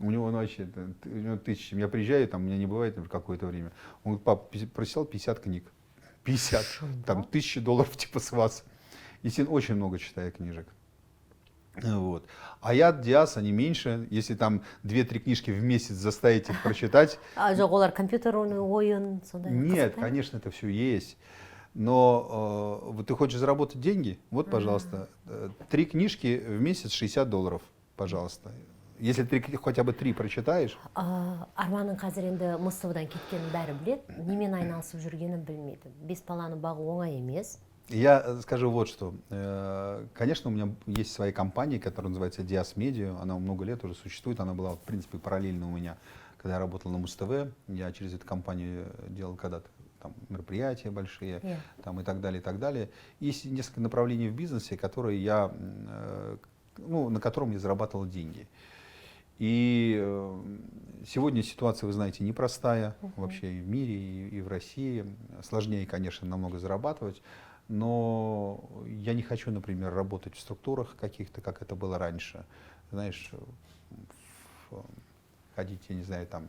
У него вообще, у него 1000. Я приезжаю, там, у меня не бывает какое-то время. Он говорит, пап, прочитал 50 книг. 50. Там $1000 типа с вас. Ясин очень много читает книжек. Вот. А я, Диас, они меньше. Если там 2-3 книжки в месяц заставить их прочитать. Жоқ, олар компьютер ойын, сондай. Нет, конечно, это все есть. Но вот ты хочешь заработать деньги? Вот, пожалуйста, 3 книжки в месяц $60, пожалуйста. Если ты хотя бы 3 прочитаешь. Арманның қазір енді Мысырдан кеткенін бәрі біледі, немен айналысып жүргенін білмейді. 5 баланы бағу оңай емес. Я скажу вот что. Конечно, у меня есть своя компания, которая называется Dias Media. Она много лет уже существует. Она была, в принципе, параллельно у меня, когда я работал на Муз-ТВ. Я через эту компанию делал когда-то там мероприятия большие, там, и так далее, и так далее. Есть несколько направлений в бизнесе, которые на котором я зарабатывал деньги. И сегодня ситуация, вы знаете, непростая вообще и в мире, и в России. Сложнее, конечно, намного зарабатывать. но я не хочу, например, работать в структурах каких-то, как это было раньше. Знаешь, ходить, я не знаю, там,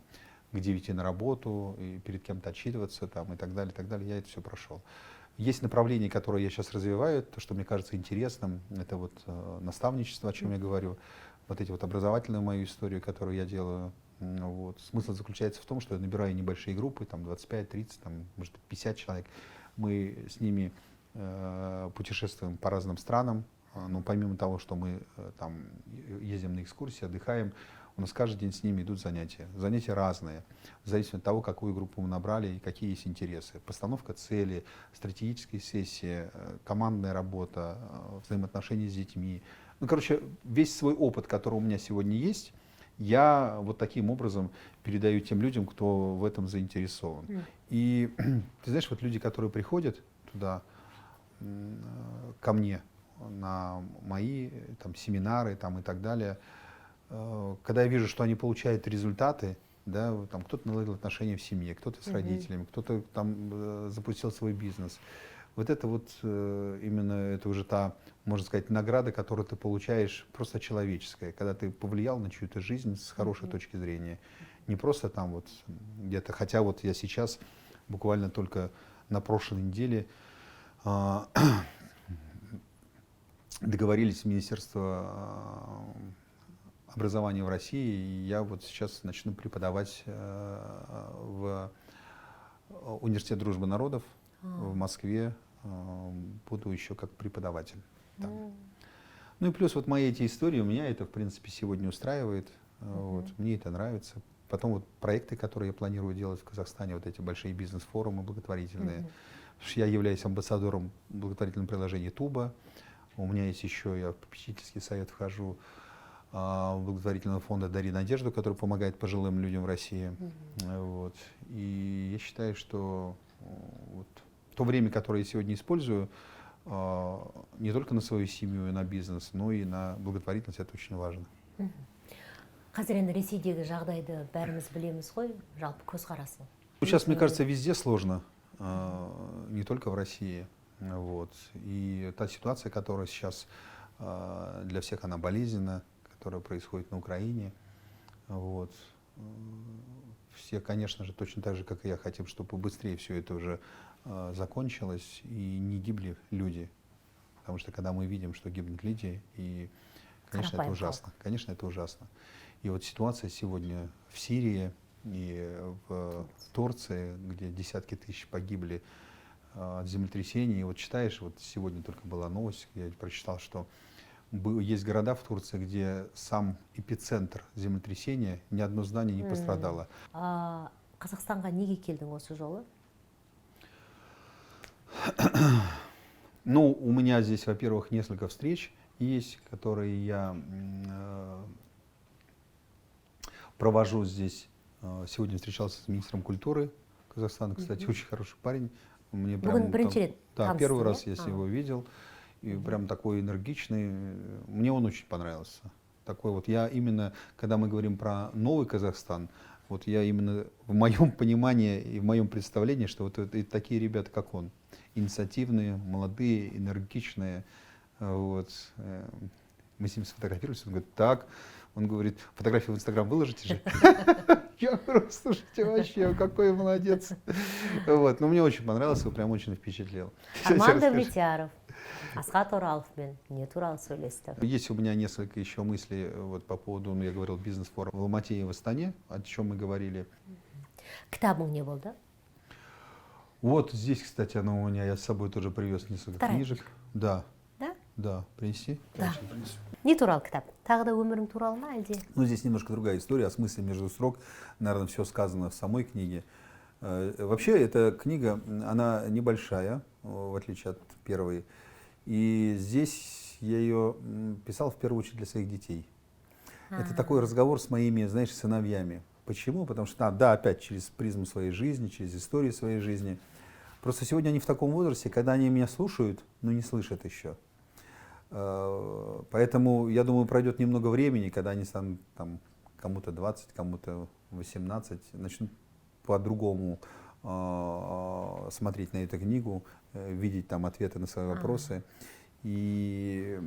к 9 на работу, и перед кем-то отчитываться там, и так далее, и так далее. Я это все прошел. Есть направление, которое я сейчас развиваю, то, что мне кажется интересным, это вот наставничество, о чем я говорю, вот эти вот образовательную мою историю, которую я делаю. Вот. Смысл заключается в том, что я набираю небольшие группы, там 25, 30, там, может 50 человек. Мы с ними путешествуем по разным странам. Но помимо того, что мы там ездим на экскурсии, отдыхаем, у нас каждый день с ними идут занятия. Занятия разные, в зависимости от того, какую группу мы набрали и какие есть интересы. Постановка цели, стратегические сессии, командная работа, взаимоотношения с детьми. Ну, короче, весь свой опыт, который у меня сегодня есть, я вот таким образом передаю тем людям, кто в этом заинтересован. И ты знаешь, вот люди, которые приходят туда, ко мне, на мои там, семинары там, и так далее, когда я вижу, что они получают результаты, да, там, кто-то наладил отношения в семье, кто-то с родителями, кто-то там запустил свой бизнес. Вот это вот именно, это уже та, можно сказать, награда, которую ты получаешь просто человеческая, когда ты повлиял на чью-то жизнь с хорошей точки зрения. Не просто там вот где-то, хотя вот я сейчас буквально только на прошлой неделе договорились с Министерством образования в России, и я вот сейчас начну преподавать в Университет дружбы народов в Москве, буду еще как преподаватель там. Ну и плюс вот мои эти истории, у меня это в принципе сегодня устраивает, вот, мне это нравится. Потом вот проекты, которые я планирую делать в Казахстане, вот эти большие бизнес-форумы благотворительные. Потому что я являюсь амбассадором благотворительного приложения Туба. У меня есть еще, я в попечительский совет вхожу, благотворительного фонда «Дари надежду», который помогает пожилым людям в России. Вот. И я считаю, что вот то время, которое я сегодня использую, не только на свою семью и на бизнес, но и на благотворительность, это очень важно. Қазір енді Ресейдегі жағдайды бәріміз білеміз ғой, жалпы көзқарасын. Сейчас, мне кажется, везде сложно, не только в России. Вот. И та ситуация, которая сейчас для всех она болезненна, которая происходит на Украине. Вот. Все, конечно же, точно так же, как и я, хотим, чтобы побыстрее все это уже закончилось и не гибли люди. Потому что когда мы видим, что гибнут люди, и, конечно, это ужасно. Конечно, это ужасно. И вот ситуация сегодня в Сирии и в Турции, где десятки тысяч погибли от землетрясений. И вот читаешь, вот сегодня только была новость, я прочитал, что есть города в Турции, где сам эпицентр землетрясения, ни одно здание не пострадало. Қазақстанға неге келдің осы жолы? Ну, у меня здесь, во-первых, несколько встреч есть, которые я провожу здесь. Сегодня встречался с министром культуры Казахстана, кстати, очень хороший парень. Мне прям, да, первый раз я его видел, и прям такой энергичный. Мне он очень понравился. Такой вот я именно, когда мы говорим про новый Казахстан, вот я именно в моем понимании и в моем представлении, что вот это такие ребята, как он, инициативные, молодые, энергичные. Вот. Мы с ним сфотографировались, он говорит, так, он говорит, фотографию в Инстаграм выложите же? Я просто, слушайте, вообще, какой молодец. Вот. Но мне очень понравилось, его прям очень впечатлил. Арман Давлетьяров, Асхат Ораловпен не туралы сөйлесті. Есть у меня несколько еще мыслей вот, по поводу, ну, я говорил, бизнес-форум в Алмате и в Астане, о чем мы говорили. Кітабың не болды? Вот здесь, кстати, оно у меня, я с собой тоже привез несколько книжек. Да. Да? Да, принеси? Да. Не туралы кітап? Тағы да өмірің туралы ма әлде? Ну, здесь немножко другая история, о смысле между строк, наверное, все сказано в самой книге. Вообще, эта книга, она небольшая, в отличие от первой. И здесь я ее писал в первую очередь для своих детей. Это такой разговор с моими, знаешь, сыновьями. Почему? Потому что, да, опять через призму своей жизни, через историю своей жизни. Просто сегодня они в таком возрасте, когда они меня слушают, но не слышат еще. Поэтому, я думаю, пройдет немного времени, когда они станут там, кому-то 20, кому-то 18, начнут по-другому смотреть на эту книгу, видеть там ответы на свои вопросы. И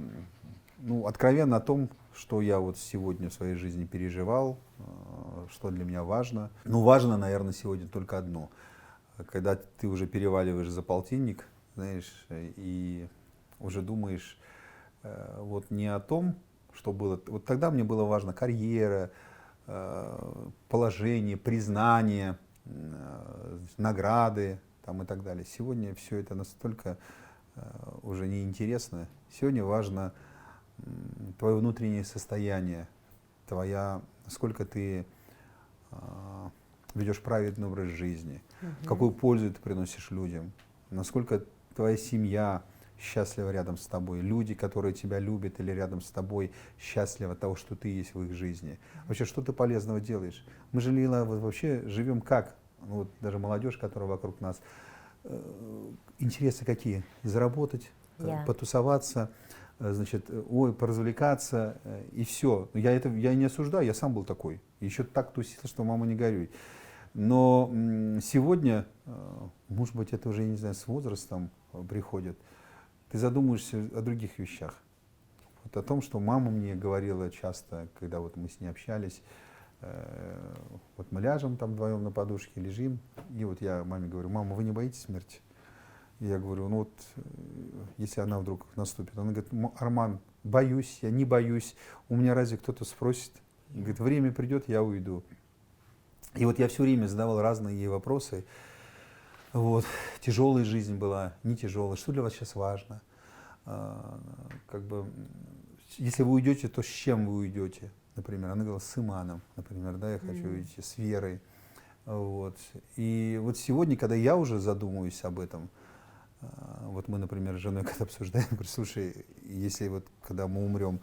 ну, откровенно о том, что я вот сегодня в своей жизни переживал, что для меня важно. Ну, важно, наверное, сегодня только одно. Когда ты уже переваливаешь за полтинник, знаешь, и уже думаешь вот не о том, что было. Вот тогда мне было важно карьера, положение, признание, награды там, и так далее. Сегодня все это настолько уже неинтересно. Сегодня важно твое внутреннее состояние, насколько ты ведешь праведный образ жизни, какую пользу ты приносишь людям, насколько твоя семья счастлива рядом с тобой, люди, которые тебя любят или рядом с тобой, счастливы от того, что ты есть в их жизни. Вообще, что ты полезного делаешь? Мы же, Лила, вот вообще живем как? Ну, вот даже молодежь, которая вокруг нас, интересы какие? Заработать, потусоваться, значит, поразвлекаться, и все. Я не осуждаю, я сам был такой. Еще так тусил, что мама не горюй. Но сегодня, может быть, это уже, я не знаю, с возрастом приходит, ты задумаешься о других вещах. Вот о том, что мама мне говорила часто, когда вот мы с ней общались, вот мы ляжем там вдвоем на подушке, лежим, и вот я маме говорю: мама, вы не боитесь смерти? И я говорю: ну вот, если она вдруг наступит. Она говорит: Арман, боюсь, я не боюсь, у меня разве кто-то спросит? Говорит: время придет, я уйду. И вот я все время задавал разные ей вопросы. Вот. Тяжелая жизнь была, не тяжелая. Что для вас сейчас важно? Как бы, если вы уйдете, то с чем вы уйдете? Например, она говорила: с иманом, например, да, я хочу уйти, с верой. Вот. И вот сегодня, когда я уже задумываюсь об этом, вот мы, например, с женой когда обсуждаем, говорю: слушай, если вот когда мы умрем,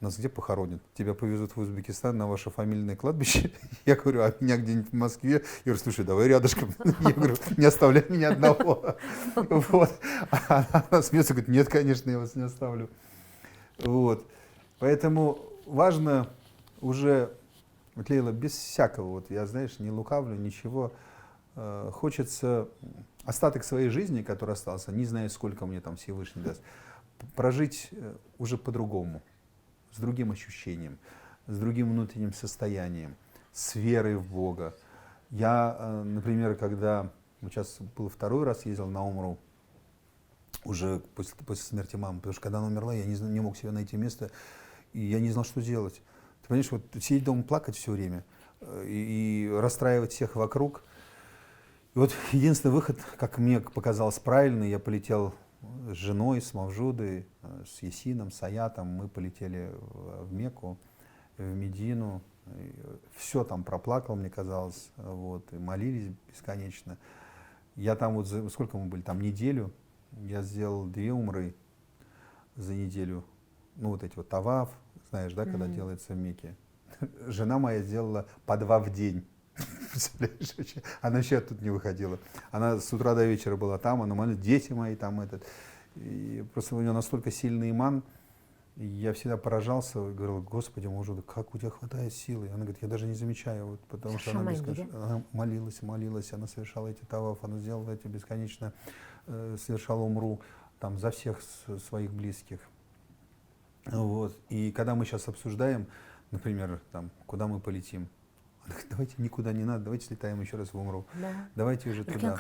нас где похоронят? Тебя повезут в Узбекистан на ваше фамильное кладбище? Я говорю: а меня где-нибудь в Москве? Я говорю: слушай, давай рядышком. Я говорю: не оставляй меня одного. Вот. А она смеется, говорит: нет, конечно, я вас не оставлю. Вот. Поэтому важно уже, вот, Лейла, без всякого, вот я, знаешь, не лукавлю, ничего, хочется остаток своей жизни, который остался, не знаю, сколько мне там Всевышний даст, прожить уже по-другому, с другим ощущением, с другим внутренним состоянием, с верой в Бога. Я, например, когда сейчас был второй раз, ездил на Умру, уже после смерти мамы, потому что когда она умерла, я не мог себе найти место, и я не знал, что делать. Ты понимаешь, вот сидеть дома, плакать все время и расстраивать всех вокруг. И вот единственный выход, как мне показалось правильный, я полетел с женой, с Мавжудой, с Ясином, с Аятом, мы полетели в Мекку, в Медину. Все там проплакал, мне казалось, вот, и молились бесконечно. Я там вот, сколько мы были, там неделю, я сделал 2 умры за неделю. Ну вот эти вот таваф, знаешь, да, когда делается в Мекке. Жена моя сделала по 2 в день. Она вообще оттуда не выходила. Она с утра до вечера была там, она молилась, дети мои там этот. И просто у нее настолько сильный иман, и я всегда поражался, говорил: Господи, может, как у тебя хватает силы? Она говорит: я даже не замечаю, вот, потому что она молилась, она совершала эти таваф, она сделала эти бесконечно, совершала умру там за всех своих близких. Вот. И когда мы сейчас обсуждаем, например, там, куда мы полетим, давайте никуда не надо, давайте слетаем еще раз в Умру. Да. Давайте уже туда.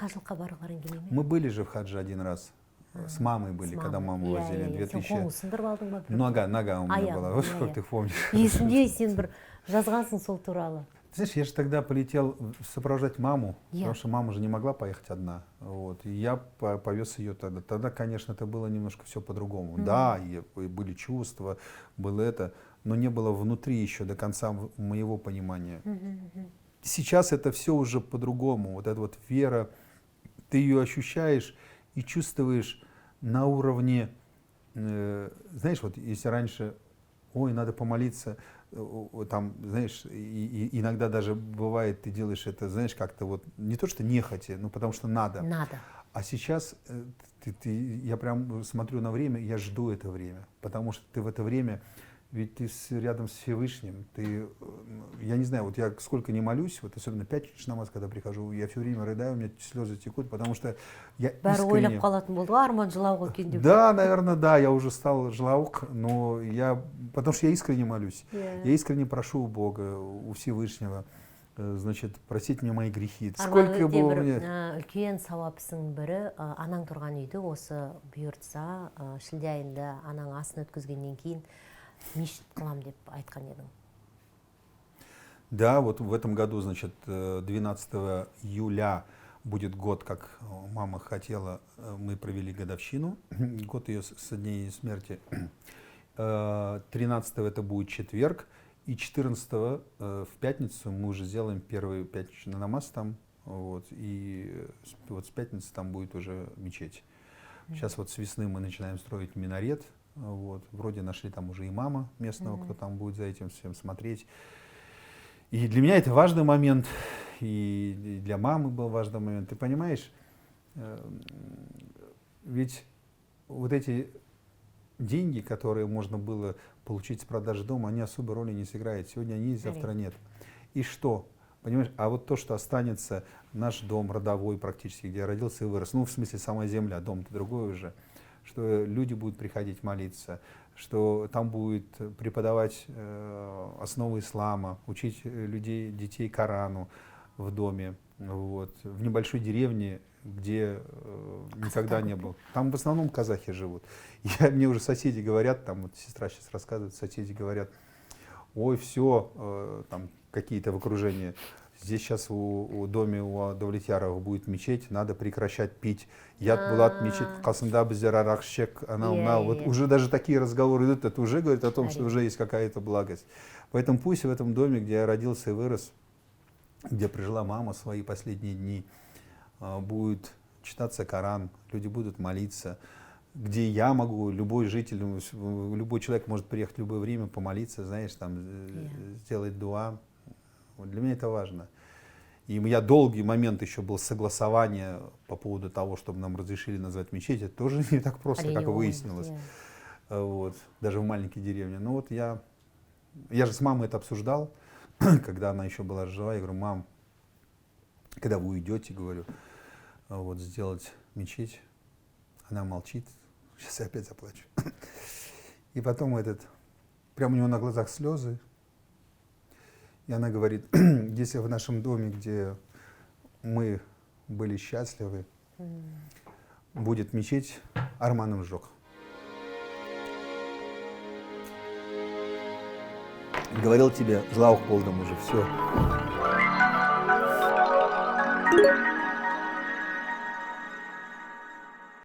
Мы были же в хадже один раз. С мамой были, когда маму возили. 2000. Нога у меня была, ты помнишь. Есімде, сен бір жазғансың сол туралы. Знаешь, я же тогда полетел сопровождать маму, потому что мама же не могла поехать одна. Вот. И я повез ее тогда. Тогда, конечно, это было немножко все по-другому. Да, и были чувства, было это, но не было внутри еще до конца моего понимания. Сейчас это все уже по-другому. Вот эта вот вера, ты ее ощущаешь и чувствуешь на уровне, знаешь, вот если раньше, ой, надо помолиться, там, знаешь, и иногда даже бывает, ты делаешь это, знаешь, как-то вот, не то что нехотя, но потому что надо. Надо. А сейчас я прям смотрю на время, я жду это время, потому что ты в это время ведь ты рядом с Всевышним, я не знаю, вот я сколько не молюсь, вот особенно пятничный намаз, когда прихожу, я все время рыдаю, у меня слезы текут, потому что я бәрі ойлап искренне... қалатын болды ғой, арман жылауық екен деп. Да, наверное, да, я уже стал жлаук, но потому что я искренне молюсь, я искренне прошу у Бога, у Всевышнего, значит, простить мне мои грехи. Сколько было у меня... Үлкен сауапсың бірі, анаң тұрған үйді осы бұйыртса, шілде айында анаң асын өткізгеннен кейін мешіт қылам деп айтқан едің. Да, вот в этом году, значит, 12 июля будет год, как мама хотела, мы провели годовщину, год ее со дней смерти. 13 это будет четверг, и 14 в пятницу мы уже сделаем первый пятничный намаз там, вот, и вот с пятницы там будет уже мечеть. Сейчас вот с весны мы начинаем строить минарет, вот, вроде нашли там уже имама местного, кто там будет за этим всем смотреть. И для меня это важный момент, и для мамы был важный момент. Ты понимаешь, ведь вот эти деньги, которые можно было получить с продажи дома, они особой роли не сыграют. Сегодня они есть, завтра нет. И что? Понимаешь? А вот то, что останется, наш дом родовой практически, где я родился и вырос, ну, в смысле, сама земля, дом-то другой уже, что люди будут приходить молиться, что там будет преподавать основы ислама, учить людей, детей Корану в доме, вот, в небольшой деревне, где никогда не был. Там в основном казахи живут. Мне уже соседи говорят, там вот сестра сейчас рассказывает, соседи говорят, ой, все, там какие-то в окружении. Здесь сейчас у доме у Давлетьярова будет мечеть, надо прекращать пить. Ят булат мечеть, касында біздер арақ ішсек, вот уже даже такие разговоры идут, это уже говорит о том, что уже есть какая-то благость. Поэтому пусть в этом доме, где я родился и вырос, где прожила мама свои последние дни, будет читаться Коран, люди будут молиться, где я могу, любой житель, любой человек может приехать в любое время, помолиться, знаешь, там, сделать дуа. Вот для меня это важно. И у меня долгий момент еще был согласование по поводу того, чтобы нам разрешили назвать мечеть. Это тоже не так просто, как выяснилось. Вот, даже в маленькой деревне. Ну вот я же с мамой это обсуждал, когда она еще была жива. Я говорю, мам, когда вы уйдете, говорю, вот сделать мечеть. Она молчит. Сейчас я опять заплачу. И потом прямо у него на глазах слезы. И она говорит, если в нашем доме, где мы были счастливы, будет мечеть, Арманом сжег. Говорил тебе, злаух болдым уже, все.